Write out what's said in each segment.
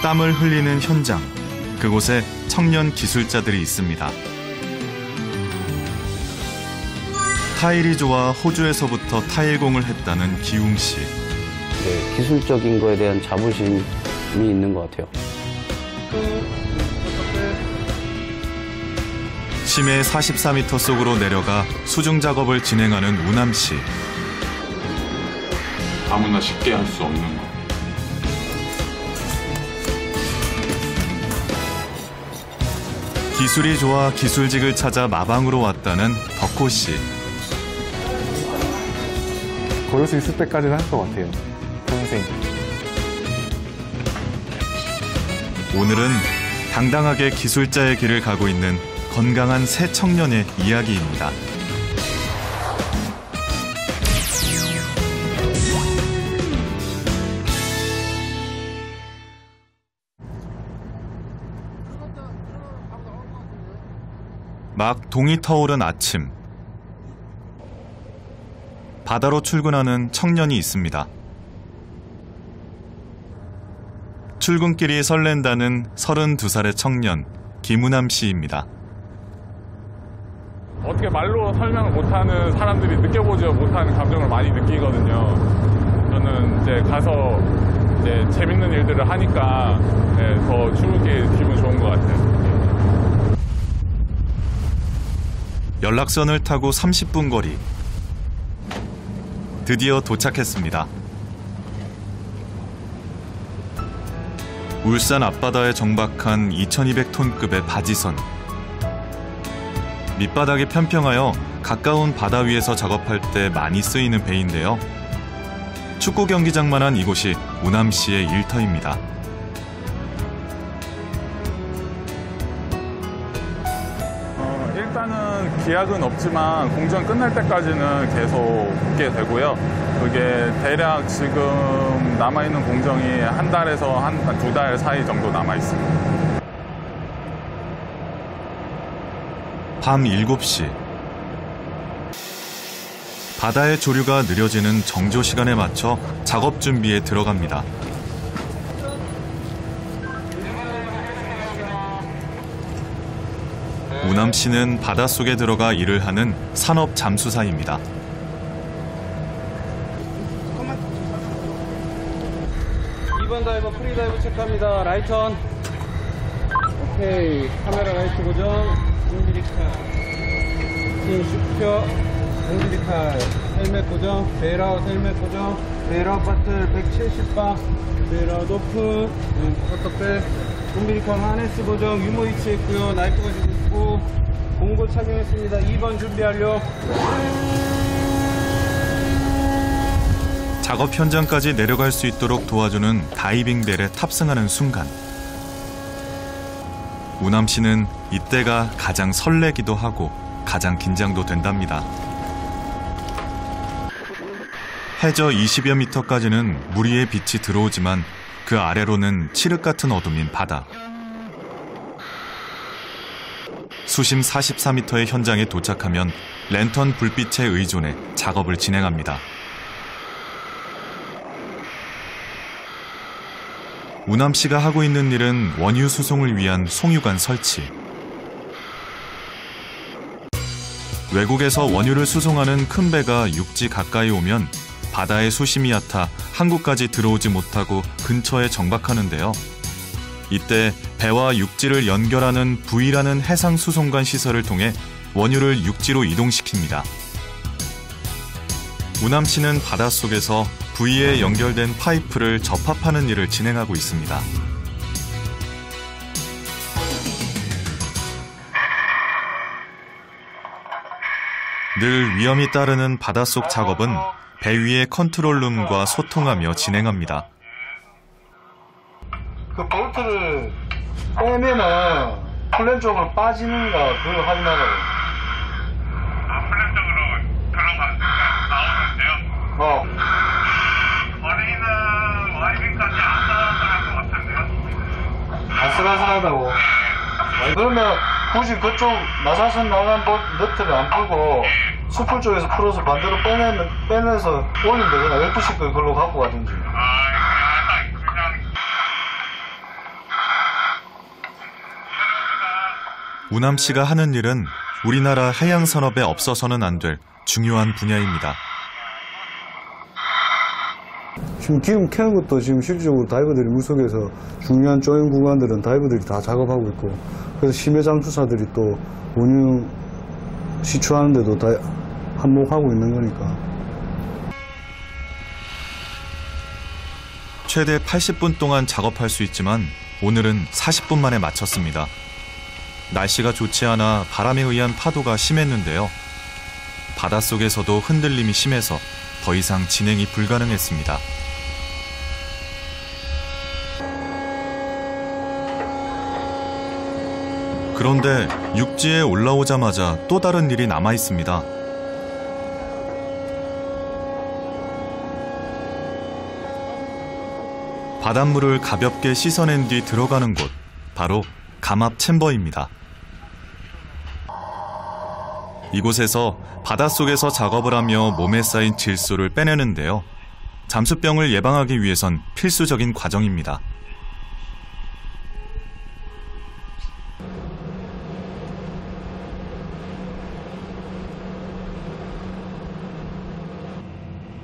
땀을 흘리는 현장. 그곳에 청년 기술자들이 있습니다. 타일이 좋아 호주에서부터 타일공을 했다는 기웅 씨. 네, 기술적인 거에 대한 자부심이 있는 것 같아요. 심해 44m 속으로 내려가 수중 작업을 진행하는 우남 씨. 아무나 쉽게 할 수 없는 거. 기술이 좋아 기술직을 찾아 마방으로 왔다는 덕호 씨. 걸을 수 있을 때까지는 할 것 같아요. 평생. 오늘은 당당하게 기술자의 길을 가고 있는 건강한 새 청년의 이야기입니다. 막 동이 터오른 아침. 바다로 출근하는 청년이 있습니다. 출근길이 설렌다는 32살의 청년 김우남 씨입니다. 어떻게 말로 설명을 못하는 사람들이 느껴보지 못하는 감정을 많이 느끼거든요. 저는 이제 가서 이제 재밌는 일들을 하니까 더 출근길 기분 좋은 것 같아요. 연락선을 타고 30분 거리. 드디어 도착했습니다. 울산 앞바다에 정박한 2200톤급의 바지선. 밑바닥이 평평하여 가까운 바다 위에서 작업할 때 많이 쓰이는 배인데요. 축구 경기장만한 이곳이 우남 씨의 일터입니다. 일단은 계약은 없지만 공정 끝날 때까지는 계속 붙게 되고요. 그게 대략 지금 남아있는 공정이 한 달에서 한 두 달 사이 정도 남아있습니다. 밤 7시. 바다의 조류가 느려지는 정조 시간에 맞춰 작업 준비에 들어갑니다. 우남 씨는 바닷속에 들어가 일을 하는 산업 잠수사입니다. 이번 다이버 프리다이브 체크합니다. 라이트 온. 오케이. 카메라 라이트 고정. 공기리칼. 핀 슈켜. 공기리칼. 헬멧 고정. 베일아웃 헬멧 고정. 베일아웃 바틀 170바. 베일아웃 오픈. 포터백. 공기리칼 하네스 고정. 유모 위치했고요. 나이프 가지고 있고. 공고 착용했습니다. 2번 준비 완료. 작업 현장까지 내려갈 수 있도록 도와주는 다이빙 벨에 탑승하는 순간. 우남 씨는 이때가 가장 설레기도 하고 가장 긴장도 된답니다. 해저 20여 미터까지는 물 위에 빛이 들어오지만 그 아래로는 칠흑 같은 어둠인 바다. 수심 44m의 현장에 도착하면 랜턴 불빛에 의존해 작업을 진행합니다. 우남 씨가 하고 있는 일은 원유 수송을 위한 송유관 설치. 외국에서 원유를 수송하는 큰 배가 육지 가까이 오면 바다의 수심이 얕아 한국까지 들어오지 못하고 근처에 정박하는데요. 이때 배와 육지를 연결하는 부위라는 해상 수송관 시설을 통해 원유를 육지로 이동시킵니다. 우남 씨는 바닷속에서 부위에 연결된 파이프를 접합하는 일을 진행하고 있습니다. 늘 위험이 따르는 바닷속 작업은 배 위의 컨트롤룸과 소통하며 진행합니다. 그 볼트를 빼면은 플랜 쪽으로 빠지는가 그걸 확인하라고. 플랜 쪽으로 나오는데요? 머리는 와이빙까지 안 나갈 것 같은데요? 아슬아슬하다고. 그러면 굳이 그쪽 나사선 나간 너트를 안 풀고 수풀 쪽에서 풀어서 반대로 빼내서 올리면 되잖아. 12시 그걸로 갖고 가든지. 우남 씨가 하는 일은 우리나라 해양 산업에 없어서는 안 될 중요한 분야입니다. 지금 기름 캐는 것도 지금 실질적으로 다이버들이 물속에서 중요한 조인 구간들은 다이버들이 다 작업하고 있고, 그래서 심해 잠수사들이 또 원유 시추하는데도 다 한몫하고 있는 거니까. 최대 80분 동안 작업할 수 있지만 오늘은 40분 만에 마쳤습니다. 날씨가 좋지 않아 바람에 의한 파도가 심했는데요. 바닷속에서도 흔들림이 심해서 더 이상 진행이 불가능했습니다. 그런데 육지에 올라오자마자 또 다른 일이 남아 있습니다. 바닷물을 가볍게 씻어낸 뒤 들어가는 곳, 바로 감압 챔버입니다. 이곳에서 바닷속에서 작업을 하며 몸에 쌓인 질소를 빼내는데요. 잠수병을 예방하기 위해선 필수적인 과정입니다.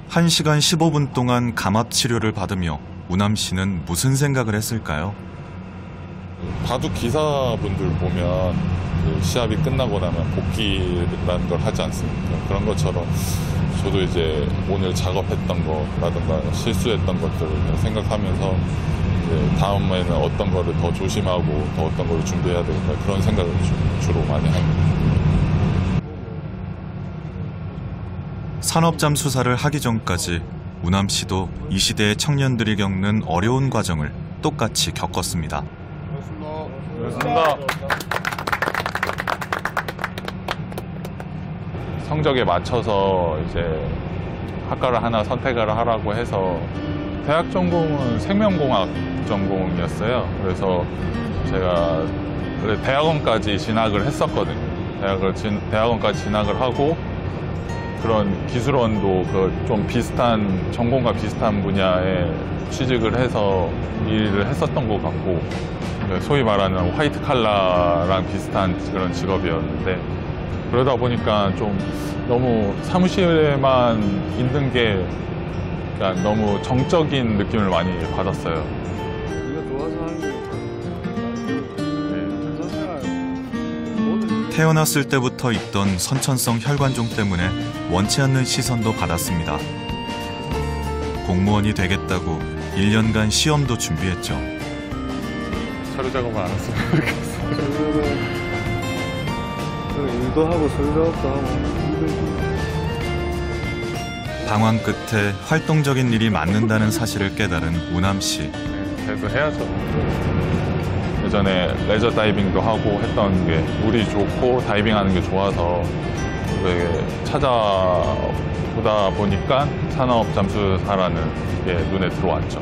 한 시간 15분 동안 감압 치료를 받으며 우남 씨는 무슨 생각을 했을까요? 바둑 기사분들 보면 시합이 끝나고 나면 복귀라는 걸 하지 않습니까? 그런 것처럼 저도 이제 오늘 작업했던 거라든가 실수했던 것들을 생각하면서 이제 다음에는 어떤 거를 더 조심하고 더 어떤 거를 준비해야 되겠다, 그런 생각을 주로 많이 합니다. 산업잠수사를 하기 전까지 우남 씨도 이 시대의 청년들이 겪는 어려운 과정을 똑같이 겪었습니다. 고맙습니다. 성적에 맞춰서 이제 학과를 하나 선택을 하라고 해서 대학 전공은 생명공학 전공이었어요. 그래서 제가 대학원까지 진학을 했었거든요. 대학원까지 진학을 하고 그런 기술원도 좀 비슷한 전공과 비슷한 분야에 취직을 해서 일을 했었던 것 같고, 소위 말하는 화이트 칼라랑 비슷한 그런 직업이었는데, 그러다 보니까 좀 너무 사무실에만 있는 게 그러니까 너무 정적인 느낌을 많이 받았어요. 우리가 좋아서 하는 게 태어났을 때부터 있던 선천성 혈관종 때문에 원치 않는 시선도 받았습니다. 공무원이 되겠다고 1년간 시험도 준비했죠. 서류 작업을 안 했으면 좋겠어요. 일도 하고 서류 작업도 하고 힘들지. 방황 끝에 활동적인 일이 맞는다는 사실을 깨달은 우남 씨. 그래도 해야죠. 예전에 레저 다이빙도 하고 했던 게 물이 좋고 다이빙하는 게 좋아서 찾아보다 보니까 산업 잠수사라는 게 눈에 들어왔죠.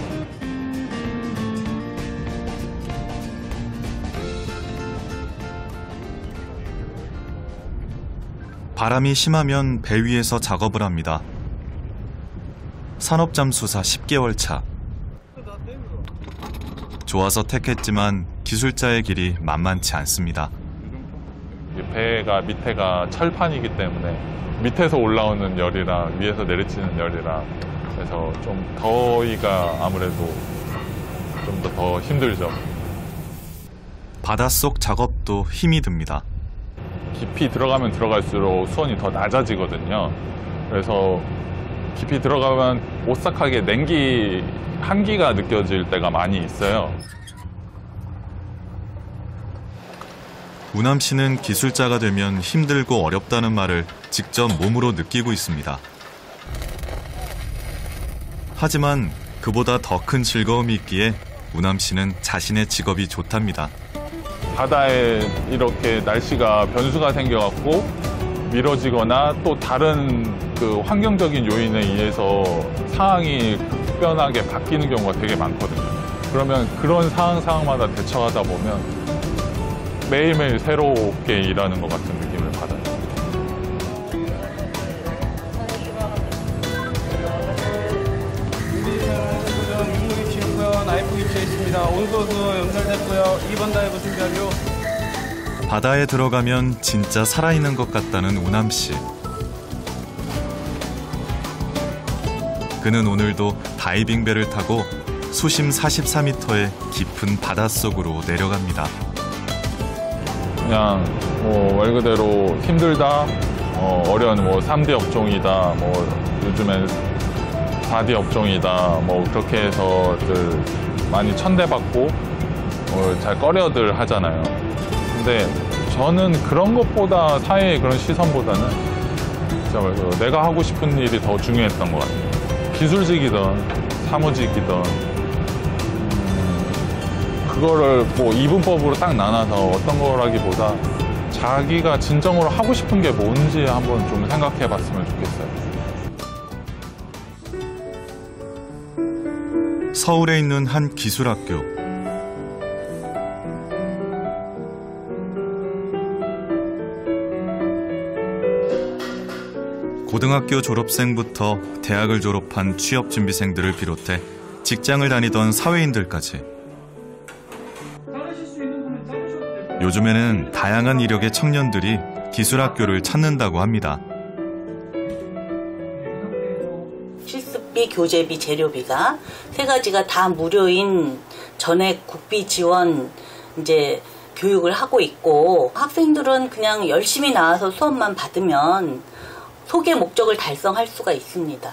바람이 심하면 배 위에서 작업을 합니다. 산업잠수사 10개월 차. 좋아서 택했지만 기술자의 길이 만만치 않습니다. 배가 밑에가 철판이기 때문에 밑에서 올라오는 열이랑 위에서 내리치는 열이랑 그래서 좀 더위가 아무래도 좀 더 힘들죠. 바닷속 작업도 힘이 듭니다. 깊이 들어가면 들어갈수록 수온이 더 낮아지거든요. 그래서 깊이 들어가면 오싹하게 한기가 느껴질 때가 많이 있어요. 우남 씨는 기술자가 되면 힘들고 어렵다는 말을 직접 몸으로 느끼고 있습니다. 하지만 그보다 더 큰 즐거움이 있기에 우남 씨는 자신의 직업이 좋답니다. 바다에 이렇게 날씨가 변수가 생겨갖고 미뤄지거나 또 다른 환경적인 요인에 의해서 상황이 급변하게 바뀌는 경우가 되게 많거든요. 그러면 그런 상황마다 대처하다 보면 매일매일 새롭게 일하는 것 같은 느낌을 받아요. 유무리 치고요. 나이프 위치에 있습니다. 온소수 연결됐고요. 2번 다이브 준비하죠. 바다에 들어가면 진짜 살아있는 것 같다는 우남 씨. 그는 오늘도 다이빙배를 타고 수심 44m의 깊은 바닷속으로 내려갑니다. 그냥 뭐 말 그대로 힘들다, 어려운 뭐 3D 업종이다, 뭐 요즘엔 4D 업종이다, 뭐 그렇게 해서들 많이 천대받고 잘 꺼려들 하잖아요. 근데 저는 그런 것보다 사회의 그런 시선보다는 진짜 말해서 내가 하고 싶은 일이 더 중요했던 것 같아요. 기술직이든 사무직이든 그거를 뭐 이분법으로 딱 나눠서 어떤 거라기보다 자기가 진정으로 하고 싶은 게 뭔지 한번 좀 생각해 봤으면 좋겠어요. 서울에 있는 한 기술학교. 고등학교 졸업생부터 대학을 졸업한 취업준비생들을 비롯해 직장을 다니던 사회인들까지. 요즘에는 다양한 이력의 청년들이 기술학교를 찾는다고 합니다. 실습비, 교재비, 재료비가 세 가지가 다 무료인 전액 국비 지원 이제 교육을 하고 있고, 학생들은 그냥 열심히 나와서 수업만 받으면 소개 목적을 달성할 수가 있습니다.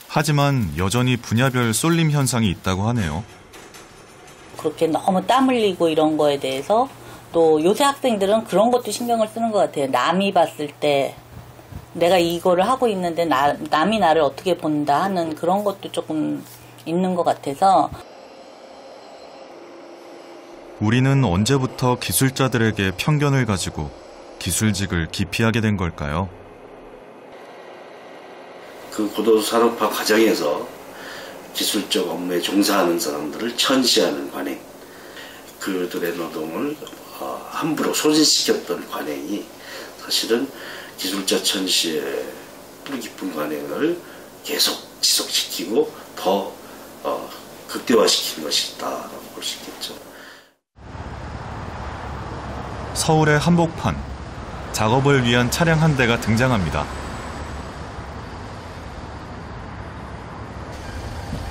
하지만 여전히 분야별 쏠림 현상이 있다고 하네요. 그렇게 너무 땀 흘리고 이런 거에 대해서 또 요새 학생들은 그런 것도 신경을 쓰는 것 같아요. 남이 봤을 때 내가 이거를 하고 있는데 남이 나를 어떻게 본다 하는 그런 것도 조금 있는 것 같아서. 우리는 언제부터 기술자들에게 편견을 가지고 기술직을 기피하게 된 걸까요? 그 고도산업화 과정에서 기술적 업무에 종사하는 사람들을 천시하는 관행, 그들의 노동을 함부로 소진시켰던 관행이 사실은 기술자 천시의 뿌리 깊은 관행을 계속 지속시키고 더 극대화시킨 것이다라고 볼 수 있겠죠. 서울의 한복판. 작업을 위한 차량 한 대가 등장합니다.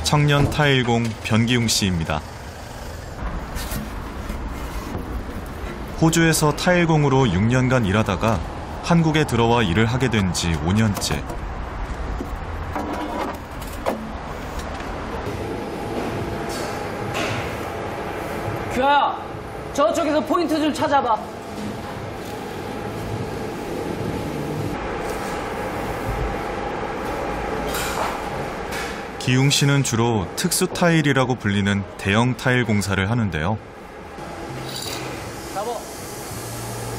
청년 타일공 변기웅 씨입니다. 호주에서 타일공으로 6년간 일하다가 한국에 들어와 일을 하게 된 지 5년째. 규아야, 저쪽에서 포인트 좀 찾아봐. 기웅 씨는 주로 특수 타일이라고 불리는 대형 타일 공사를 하는데요.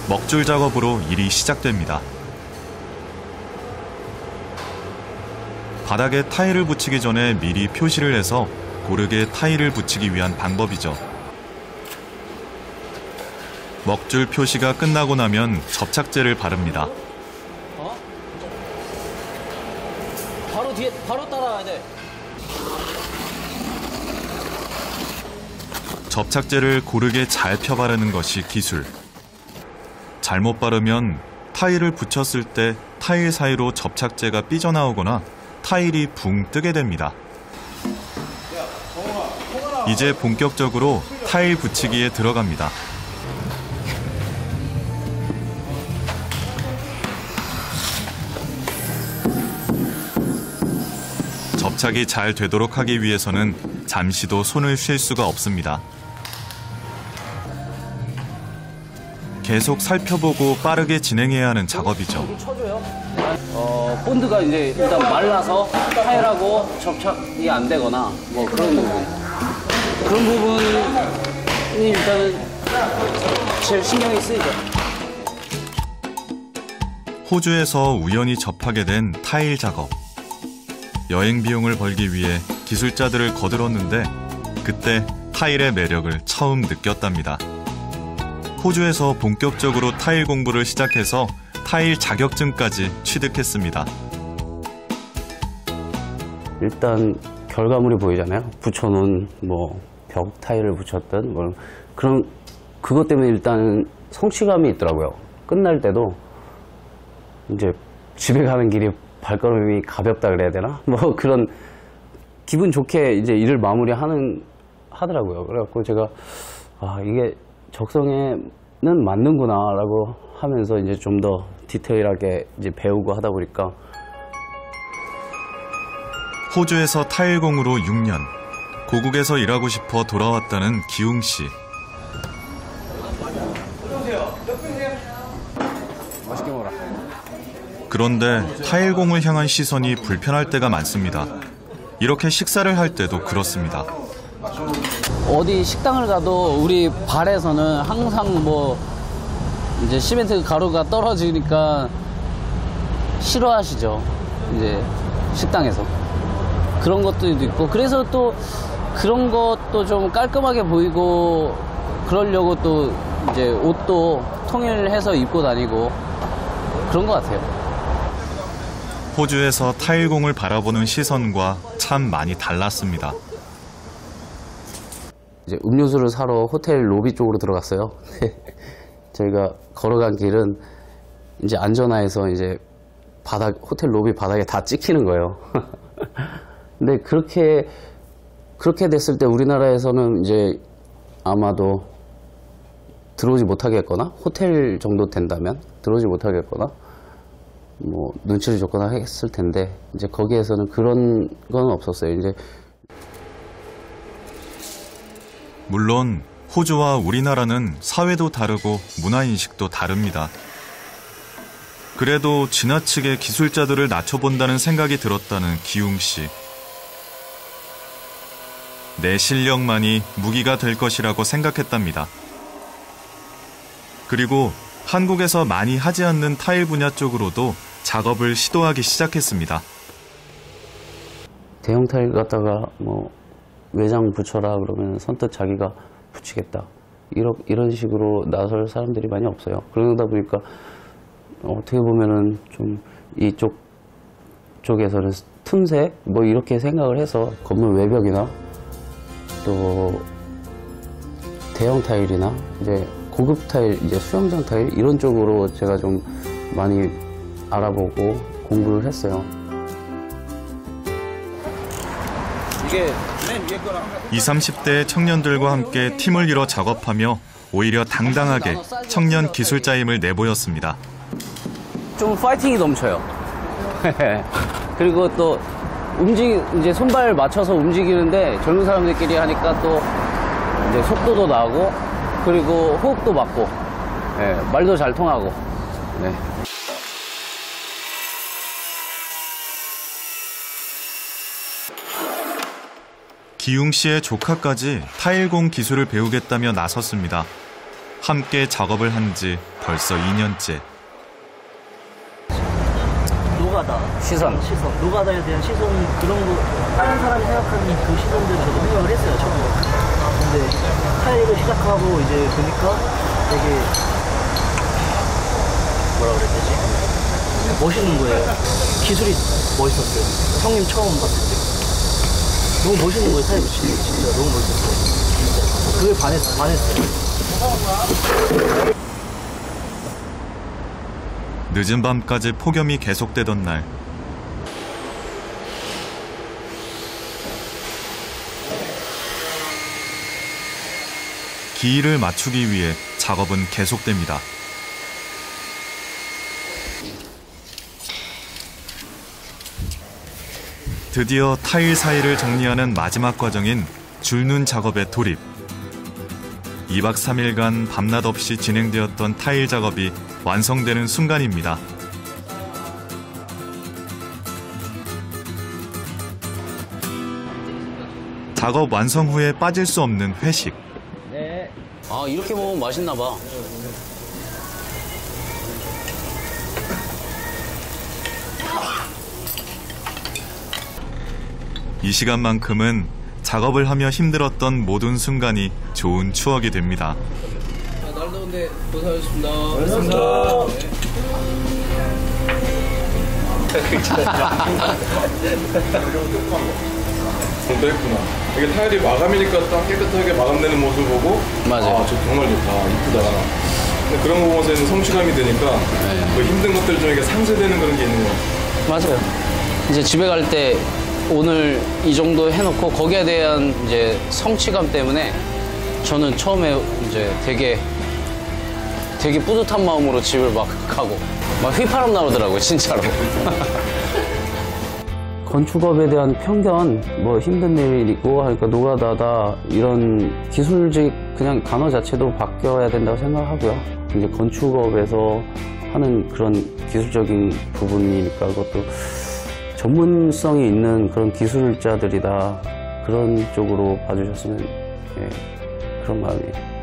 먹줄 작업으로 일이 시작됩니다. 바닥에 타일을 붙이기 전에 미리 표시를 해서 고르게 타일을 붙이기 위한 방법이죠. 먹줄 표시가 끝나고 나면 접착제를 바릅니다. 바로 뒤에, 바로 따라와야 돼. 접착제를 고르게 잘 펴 바르는 것이 기술. 잘못 바르면 타일을 붙였을 때 타일 사이로 접착제가 삐져나오거나 타일이 붕 뜨게 됩니다. 이제 본격적으로 타일 붙이기에 들어갑니다. 접착이 잘 되도록 하기 위해서는 잠시도 손을 쉴 수가 없습니다. 계속 살펴보고 빠르게 진행해야 하는 작업이죠. 본드가 이제 일단 말라서 타일하고 접착이 안 되거나 뭐 그런 부분. 그런 부분이 일단은 제일 신경이 쓰이죠. 호주에서 우연히 접하게 된 타일 작업. 여행 비용을 벌기 위해 기술자들을 거들었는데 그때 타일의 매력을 처음 느꼈답니다. 호주에서 본격적으로 타일 공부를 시작해서 타일 자격증까지 취득했습니다. 일단 결과물이 보이잖아요. 붙여놓은 뭐 벽 타일을 붙였든 뭐 그런 그것 때문에 일단 성취감이 있더라고요. 끝날 때도 이제 집에 가는 길이 발걸음이 가볍다 그래야 되나? 뭐 그런 기분 좋게 이제 일을 하더라고요. 그래갖고 제가 이게 적성에는 맞는구나라고 하면서 이제 좀 더 디테일하게 이제 배우고 하다 보니까. 호주에서 타일공으로 6년, 고국에서 일하고 싶어 돌아왔다는 기웅 씨. 맛있게 먹어라. 그런데 타일공을 향한 시선이 불편할 때가 많습니다. 이렇게 식사를 할 때도 그렇습니다. 어디 식당을 가도 우리 발에서는 항상 뭐 이제 시멘트 가루가 떨어지니까 싫어하시죠. 이제 식당에서. 그런 것도 있고, 그래서 또 그런 것도 좀 깔끔하게 보이고 그러려고 또 이제 옷도 통일해서 입고 다니고 그런 것 같아요. 호주에서 타일공을 바라보는 시선과 참 많이 달랐습니다. 이제 음료수를 사러 호텔 로비 쪽으로 들어갔어요. 저희가 걸어간 길은 이제 안전하에서 이제 호텔 로비 바닥에 다 찍히는 거예요. 근데 그렇게 됐을 때 우리나라에서는 이제 아마도 들어오지 못하겠거나, 호텔 정도 된다면 들어오지 못하겠거나, 뭐 눈치를 줬거나 했을 텐데, 이제 거기에서는 그런 건 없었어요. 이제 물론 호주와 우리나라는 사회도 다르고 문화인식도 다릅니다. 그래도 지나치게 기술자들을 낮춰본다는 생각이 들었다는 기웅 씨. 내 실력만이 무기가 될 것이라고 생각했답니다. 그리고 한국에서 많이 하지 않는 타일 분야 쪽으로도 작업을 시도하기 시작했습니다. 대형 타일 갖다가 뭐 외장 붙여라 그러면 선뜻 자기가 붙이겠다. 이런 식으로 나설 사람들이 많이 없어요. 그러다 보니까 어떻게 보면은 좀 쪽에서는 틈새 뭐 이렇게 생각을 해서 건물 외벽이나 또 대형 타일이나 이제 고급 타일, 이제 수영장 타일 이런 쪽으로 제가 좀 많이 알아보고 공부를 했어요. 이게 맨 위에 거랑 20, 30대 청년들과 함께 팀을 이뤄 작업하며 오히려 당당하게 청년 기술자임을 내보였습니다. 좀 파이팅이 넘쳐요. 그리고 또 이제 손발 맞춰서 움직이는데 젊은 사람들끼리 하니까 또 이제 속도도 나고 그리고 호흡도 맞고 말도 잘 통하고. 네. 기웅 씨의 조카까지 타일공 기술을 배우겠다며 나섰습니다. 함께 작업을 한 지 벌써 2년째. 노가다. 시선. 노가다에 대한 시선, 그런 거, 다른 사람이 생각하는 그 시선들을 저도 생각을 했어요, 처음에. 근데 타일을 시작하고 이제 보니까 되게, 뭐라 그래야 되지? 멋있는 거예요. 기술이 멋있었어요. 형님 처음 봤을 때. 너무 멋있는 거예요, 타일 붙이는 게. 진짜 너무 멋있었어요. 진짜. 그게 반했어요. 늦은 밤까지 폭염이 계속되던 날. 기일을 맞추기 위해 작업은 계속됩니다. 드디어 타일 사이를 정리하는 마지막 과정인 줄눈 작업에 돌입. 2박 3일간 밤낮 없이 진행되었던 타일 작업이 완성되는 순간입니다. 작업 완성 후에 빠질 수 없는 회식. 네. 아, 이렇게 먹으면 맛있나 봐. 이 시간만큼은 작업을 하며 힘들었던 모든 순간이 좋은 추억이 됩니다. 날 더운데 고생하셨습니다. 고맙습니다. 또 했구나. 이게 타일이 마감이니까 딱 깨끗하게 마감되는 모습 보고 맞아요. 아, 저 정말 좋다, 이쁘다. 근데 그런 거 보면서 성취감이 되니까 뭐 힘든 것들 좀 이렇게 상쇄되는 그런 게 있는 것 같아요. 맞아요. 이제 집에 갈 때 오늘 이 정도 해놓고 거기에 대한 이제 성취감 때문에 저는 처음에 이제 되게 뿌듯한 마음으로 집을 막 가고 막 휘파람 나오더라고요, 진짜로. 건축업에 대한 편견, 뭐 힘든 일이고 하니까 노가다다 이런 기술직 그냥 단어 자체도 바뀌어야 된다고 생각하고요. 이제 건축업에서 하는 그런 기술적인 부분이니까 그것도 전문성이 있는 그런 기술자들이다, 그런 쪽으로 봐주셨으면, 예, 그런 마음이에요.